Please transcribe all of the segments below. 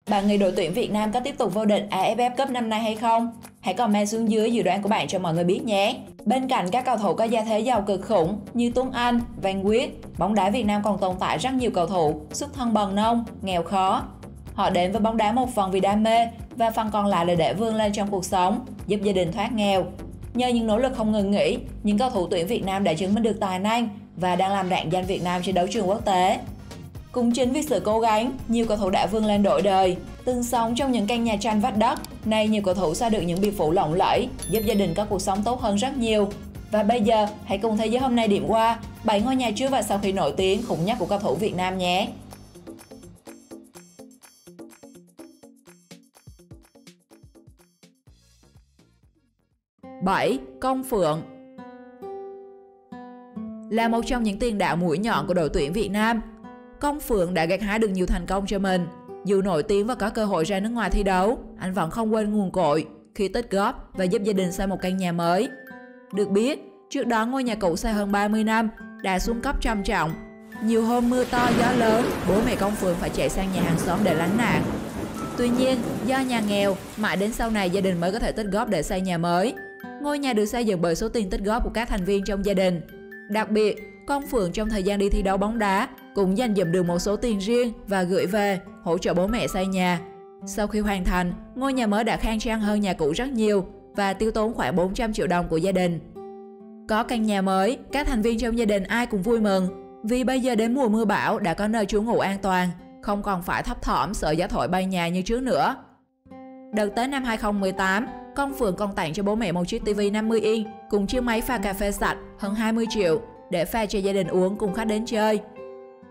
Bạn nghĩ đội tuyển Việt Nam có tiếp tục vô địch AFF Cup năm nay hay không? Hãy comment xuống dưới dự đoán của bạn cho mọi người biết nhé. Bên cạnh các cầu thủ có gia thế giàu cực khủng như Tuấn Anh, Văn Quyết, bóng đá Việt Nam còn tồn tại rất nhiều cầu thủ xuất thân bần nông, nghèo khó. Họ đến với bóng đá một phần vì đam mê và phần còn lại là để vươn lên trong cuộc sống, giúp gia đình thoát nghèo. Nhờ những nỗ lực không ngừng nghỉ, những cầu thủ tuyển Việt Nam đã chứng minh được tài năng và đang làm rạng danh Việt Nam trên đấu trường quốc tế. Cũng chính vì sự cố gắng, nhiều cầu thủ đã vươn lên đổi đời. Từng sống trong những căn nhà tranh vách đất, nay nhiều cầu thủ xa được những biệt phủ lộng lẫy, giúp gia đình có cuộc sống tốt hơn rất nhiều. Và bây giờ, hãy cùng thế giới hôm nay điểm qua 7 ngôi nhà trước và sau khi nổi tiếng khủng nhất của cầu thủ Việt Nam nhé. 7. Công Phượng. Là một trong những tiền đạo mũi nhọn của đội tuyển Việt Nam, Công Phượng đã gặt hái được nhiều thành công cho mình. Dù nổi tiếng và có cơ hội ra nước ngoài thi đấu, anh vẫn không quên nguồn cội khi tích góp và giúp gia đình xây một căn nhà mới. Được biết, trước đó ngôi nhà cũ xây hơn 30 năm đã xuống cấp trầm trọng. Nhiều hôm mưa to gió lớn, bố mẹ Công Phượng phải chạy sang nhà hàng xóm để lánh nạn. Tuy nhiên, do nhà nghèo, mãi đến sau này gia đình mới có thể tích góp để xây nhà mới. Ngôi nhà được xây dựng bởi số tiền tích góp của các thành viên trong gia đình. Đặc biệt, Công Phượng trong thời gian đi thi đấu bóng đá cũng dành dụm được một số tiền riêng và gửi về hỗ trợ bố mẹ xây nhà. Sau khi hoàn thành, ngôi nhà mới đã khang trang hơn nhà cũ rất nhiều và tiêu tốn khoảng 400 triệu đồng của gia đình. Có căn nhà mới, các thành viên trong gia đình ai cũng vui mừng vì bây giờ đến mùa mưa bão đã có nơi trú ngụ an toàn, không còn phải thấp thỏm sợ gió thổi bay nhà như trước nữa. Đợt tới năm 2018, Công Phượng còn tặng cho bố mẹ một chiếc TV 50 inch cùng chiếc máy pha cà phê sạch hơn 20 triệu để pha cho gia đình uống cùng khách đến chơi.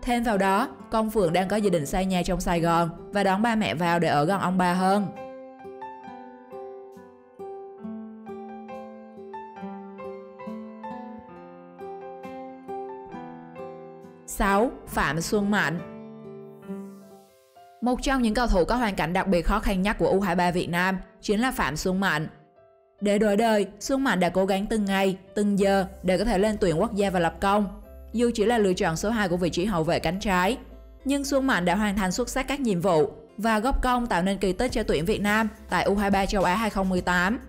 Thêm vào đó, Công Phượng đang có dự định xây nhà trong Sài Gòn và đón ba mẹ vào để ở gần ông bà hơn. 6. Phạm Xuân Mạnh. Một trong những cầu thủ có hoàn cảnh đặc biệt khó khăn nhất của U23 Việt Nam chính là Phạm Xuân Mạnh. Để đổi đời, Xuân Mạnh đã cố gắng từng ngày, từng giờ để có thể lên tuyển quốc gia và lập công. Dù chỉ là lựa chọn số 2 của vị trí hậu vệ cánh trái, nhưng Xuân Mạnh đã hoàn thành xuất sắc các nhiệm vụ và góp công tạo nên kỳ tích cho tuyển Việt Nam tại U23 châu Á 2018.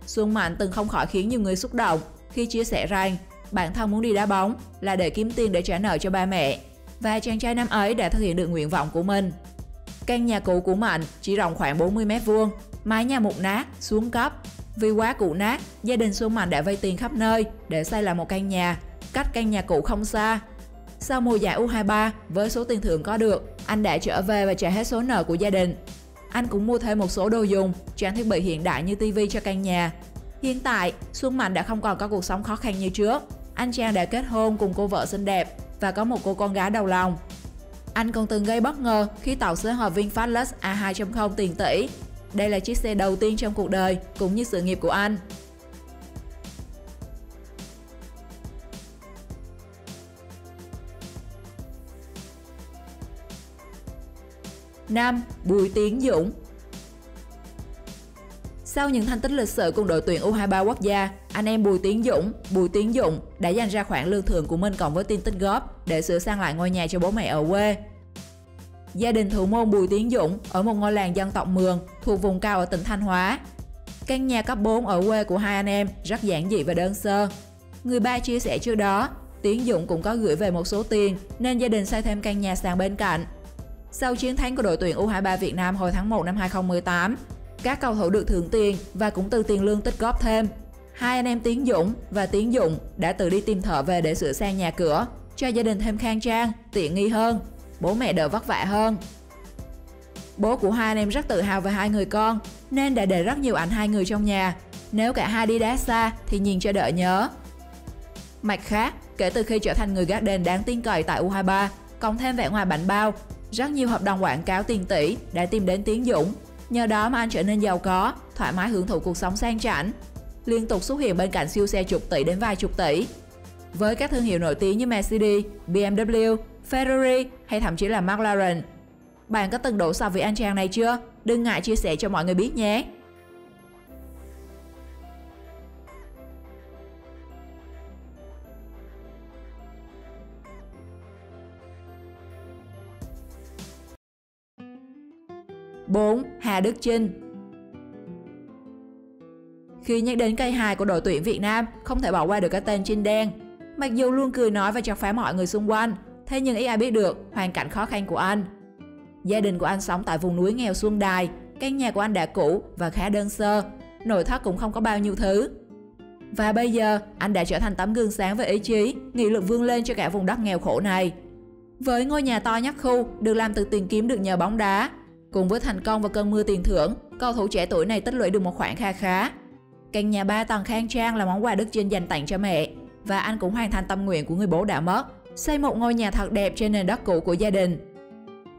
Xuân Mạnh từng không khỏi khiến nhiều người xúc động khi chia sẻ rằng bản thân muốn đi đá bóng là để kiếm tiền để trả nợ cho ba mẹ, và chàng trai năm ấy đã thực hiện được nguyện vọng của mình. Căn nhà cũ của Mạnh chỉ rộng khoảng 40 m², mái nhà mục nát, xuống cấp. Vì quá cũ nát, gia đình Xuân Mạnh đã vay tiền khắp nơi để xây lại một căn nhà, cách căn nhà cũ không xa. Sau mùa giải U23, với số tiền thưởng có được, anh đã trở về và trả hết số nợ của gia đình. Anh cũng mua thêm một số đồ dùng, trang thiết bị hiện đại như TV cho căn nhà. Hiện tại, Xuân Mạnh đã không còn có cuộc sống khó khăn như trước. Anh chàng đã kết hôn cùng cô vợ xinh đẹp và có một cô con gái đầu lòng. Anh còn từng gây bất ngờ khi tàu xế hợp VinFast Lux A2.0 tiền tỷ. Đây là chiếc xe đầu tiên trong cuộc đời cũng như sự nghiệp của anh. 5. Bùi Tiến Dũng. Sau những thành tích lịch sử cùng đội tuyển U23 quốc gia, anh em Bùi Tiến Dũng đã dành ra khoản lương thưởng của mình cộng với tiền tích góp để sửa sang lại ngôi nhà cho bố mẹ ở quê. Gia đình thủ môn Bùi Tiến Dũng ở một ngôi làng dân tộc Mường thuộc vùng cao ở tỉnh Thanh Hóa. Căn nhà cấp 4 ở quê của hai anh em rất giản dị và đơn sơ. Người ba chia sẻ trước đó, Tiến Dũng cũng có gửi về một số tiền nên gia đình xây thêm căn nhà sàn bên cạnh. Sau chiến thắng của đội tuyển U23 Việt Nam hồi tháng 1 năm 2018, các cầu thủ được thưởng tiền và cũng từ tiền lương tích góp thêm. Hai anh em Tiến Dũng và Tiến Dũng đã tự đi tìm thợ về để sửa sang nhà cửa, cho gia đình thêm khang trang, tiện nghi hơn, bố mẹ đỡ vất vả hơn. Bố của hai anh em rất tự hào về hai người con nên đã để rất nhiều ảnh hai người trong nhà. Nếu cả hai đi đá xa thì nhìn cho đỡ nhớ. Mặt khác, kể từ khi trở thành người gác đền đáng tin cậy tại U23, cộng thêm vẻ ngoài bảnh bao, rất nhiều hợp đồng quảng cáo tiền tỷ đã tìm đến Tiến Dũng. Nhờ đó mà anh trở nên giàu có, thoải mái hưởng thụ cuộc sống sang chảnh, liên tục xuất hiện bên cạnh siêu xe chục tỷ đến vài chục tỷ. Với các thương hiệu nổi tiếng như Mercedes, BMW, Ferrari hay thậm chí là McLaren. Bạn có từng đổ sập vì anh chàng này chưa? Đừng ngại chia sẻ cho mọi người biết nhé! 4. Hà Đức Chinh. Khi nhắc đến cây hài của đội tuyển Việt Nam, không thể bỏ qua được cái tên Chinh Đen. Mặc dù luôn cười nói và chọc phá mọi người xung quanh, thế nhưng ít ai biết được hoàn cảnh khó khăn của anh. Gia đình của anh sống tại vùng núi nghèo Xuân Đài, căn nhà của anh đã cũ và khá đơn sơ, nội thất cũng không có bao nhiêu thứ. Và bây giờ, anh đã trở thành tấm gương sáng với ý chí, nghị lực vươn lên cho cả vùng đất nghèo khổ này. Với ngôi nhà to nhất khu, được làm từ tiền kiếm được nhờ bóng đá, cùng với thành công và cơn mưa tiền thưởng, cầu thủ trẻ tuổi này tích lũy được một khoản kha khá. Căn nhà 3 tầng khang trang là món quà Đức Chinh dành tặng cho mẹ, và anh cũng hoàn thành tâm nguyện của người bố đã mất, xây một ngôi nhà thật đẹp trên nền đất cũ của gia đình.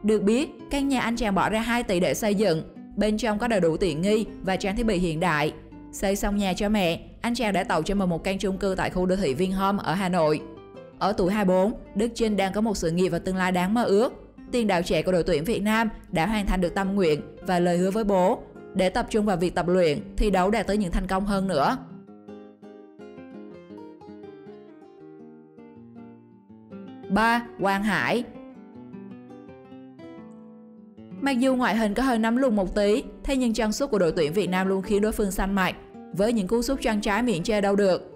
Được biết, căn nhà anh chàng bỏ ra 2 tỷ để xây dựng, bên trong có đầy đủ tiện nghi và trang thiết bị hiện đại. Xây xong nhà cho mẹ, anh chàng đã tậu cho mình một căn chung cư tại khu đô thị Vinhome ở Hà Nội. Ở tuổi 24, Đức Chinh đang có một sự nghiệp và tương lai đáng mơ ước. Tiền đạo trẻ của đội tuyển Việt Nam đã hoàn thành được tâm nguyện và lời hứa với bố để tập trung vào việc tập luyện, thi đấu đạt tới những thành công hơn nữa. 3. Quang Hải. Mặc dù ngoại hình có hơi nắm lùn một tí, thế nhưng chân sút của đội tuyển Việt Nam luôn khiến đối phương xanh mặt, với những cú sút chân trái miệng chê đâu được.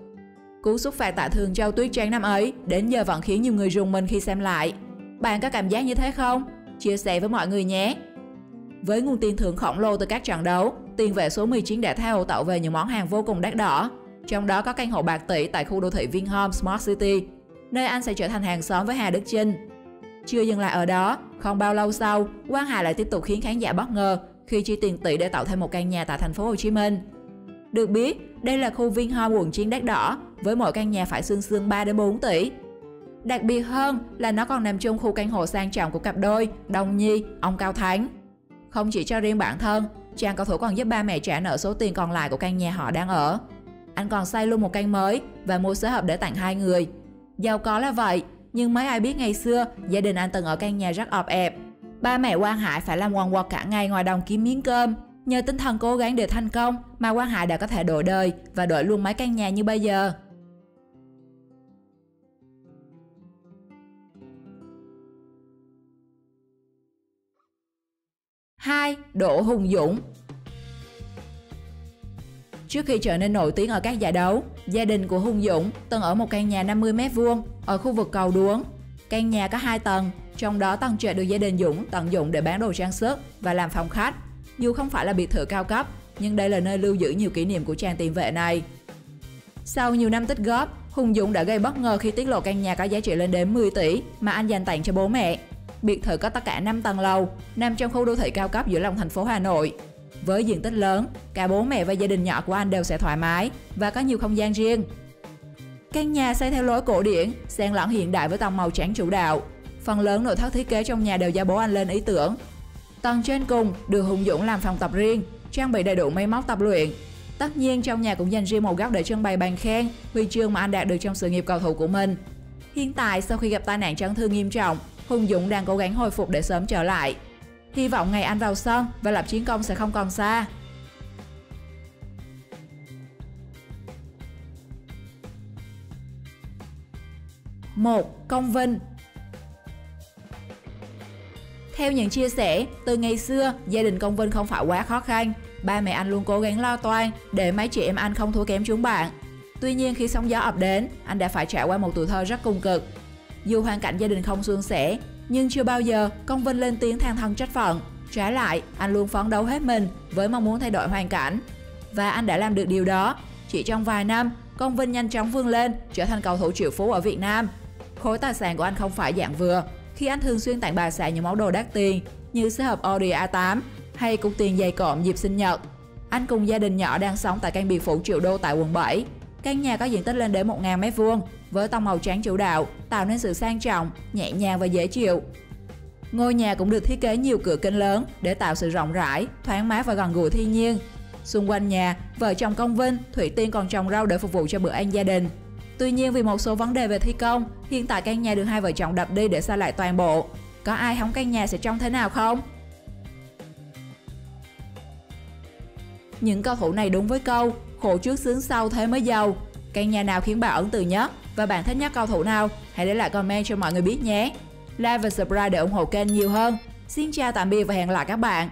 Cú sút phạt tại Thường Châu Tuyết Trang năm ấy đến giờ vẫn khiến nhiều người rùng mình khi xem lại. Bạn có cảm giác như thế không? Chia sẻ với mọi người nhé! Với nguồn tiền thưởng khổng lồ từ các trận đấu, tiền vệ số 19 đã tha hồ tạo về những món hàng vô cùng đắt đỏ. Trong đó có căn hộ bạc tỷ tại khu đô thị Vinhome Smart City, nơi anh sẽ trở thành hàng xóm với Hà Đức Chinh. Chưa dừng lại ở đó, không bao lâu sau, Quang Hải lại tiếp tục khiến khán giả bất ngờ khi chi tiền tỷ để tạo thêm một căn nhà tại thành phố Hồ Chí Minh. Được biết, đây là khu Vinhome quận 9 đắt đỏ, với mỗi căn nhà phải xương xương 3 đến 4 tỷ. Đặc biệt hơn là nó còn nằm trong khu căn hộ sang trọng của cặp đôi Đông Nhi, ông Cao Thắng. Không chỉ cho riêng bản thân, chàng cầu thủ còn giúp ba mẹ trả nợ số tiền còn lại của căn nhà họ đang ở. Anh còn xây luôn một căn mới và mua xế hộp để tặng 2 người. Giàu có là vậy, nhưng mấy ai biết ngày xưa gia đình anh từng ở căn nhà rất ọp ẹp. Ba mẹ Quang Hải phải làm quần quật cả ngày ngoài đồng kiếm miếng cơm. Nhờ tinh thần cố gắng để thành công mà Quang Hải đã có thể đổi đời và đổi luôn mấy căn nhà như bây giờ. 2. Đỗ Hùng Dũng. Trước khi trở nên nổi tiếng ở các giải đấu, gia đình của Hùng Dũng từng ở một căn nhà 50 m² ở khu vực Cầu Đuống. Căn nhà có 2 tầng, trong đó tầng trệt được gia đình Dũng tận dụng để bán đồ trang sức và làm phòng khách. Dù không phải là biệt thự cao cấp, nhưng đây là nơi lưu giữ nhiều kỷ niệm của chàng tiền vệ này. Sau nhiều năm tích góp, Hùng Dũng đã gây bất ngờ khi tiết lộ căn nhà có giá trị lên đến 10 tỷ mà anh dành tặng cho bố mẹ. Biệt thự có tất cả 5 tầng lầu, nằm trong khu đô thị cao cấp giữa lòng thành phố Hà Nội. Với diện tích lớn, cả bố mẹ và gia đình nhỏ của anh đều sẽ thoải mái và có nhiều không gian riêng. Căn nhà xây theo lối cổ điển, xen lẫn hiện đại với tông màu trắng chủ đạo. Phần lớn nội thất thiết kế trong nhà đều do bố anh lên ý tưởng. Tầng trên cùng được Hùng Dũng làm phòng tập riêng, trang bị đầy đủ máy móc tập luyện. Tất nhiên trong nhà cũng dành riêng một góc để trưng bày bằng khen, huy chương mà anh đạt được trong sự nghiệp cầu thủ của mình. Hiện tại sau khi gặp tai nạn chấn thương nghiêm trọng, Hùng Dũng đang cố gắng hồi phục để sớm trở lại. Hy vọng ngày anh vào sân và lập chiến công sẽ không còn xa. 1. Công Vinh. Theo những chia sẻ, từ ngày xưa, gia đình Công Vinh không phải quá khó khăn. Ba mẹ anh luôn cố gắng lo toan để mấy chị em anh không thua kém chúng bạn. Tuy nhiên khi sóng gió ập đến, anh đã phải trải qua một tuổi thơ rất cùng cực. Dù hoàn cảnh gia đình không suôn sẻ, nhưng chưa bao giờ Công Vinh lên tiếng than thân trách phận. Trái lại, anh luôn phấn đấu hết mình với mong muốn thay đổi hoàn cảnh. Và anh đã làm được điều đó. Chỉ trong vài năm, Công Vinh nhanh chóng vươn lên, trở thành cầu thủ triệu phú ở Việt Nam. Khối tài sản của anh không phải dạng vừa, khi anh thường xuyên tặng bà xã những món đồ đắt tiền như xe hộp Audi A8 hay cục tiền dày cộm dịp sinh nhật. Anh cùng gia đình nhỏ đang sống tại căn biệt phủ triệu đô tại quận 7. Căn nhà có diện tích lên đến 1.000 m² với tông màu trắng chủ đạo, tạo nên sự sang trọng, nhẹ nhàng và dễ chịu. Ngôi nhà cũng được thiết kế nhiều cửa kính lớn để tạo sự rộng rãi, thoáng mát và gần gũi thiên nhiên. Xung quanh nhà, vợ chồng Công Vinh, Thủy Tiên còn trồng rau để phục vụ cho bữa ăn gia đình. Tuy nhiên vì một số vấn đề về thi công, hiện tại căn nhà được hai vợ chồng đập đi để xây lại toàn bộ. Có ai hóng căn nhà sẽ trông thế nào không? Những cầu thủ này đúng với câu khổ trước sướng sau thế mới giàu. Căn nhà nào khiến bạn ấn tượng nhất và bạn thích nhất cầu thủ nào? Hãy để lại comment cho mọi người biết nhé. Like và subscribe để ủng hộ kênh nhiều hơn. Xin chào tạm biệt và hẹn gặp lại các bạn.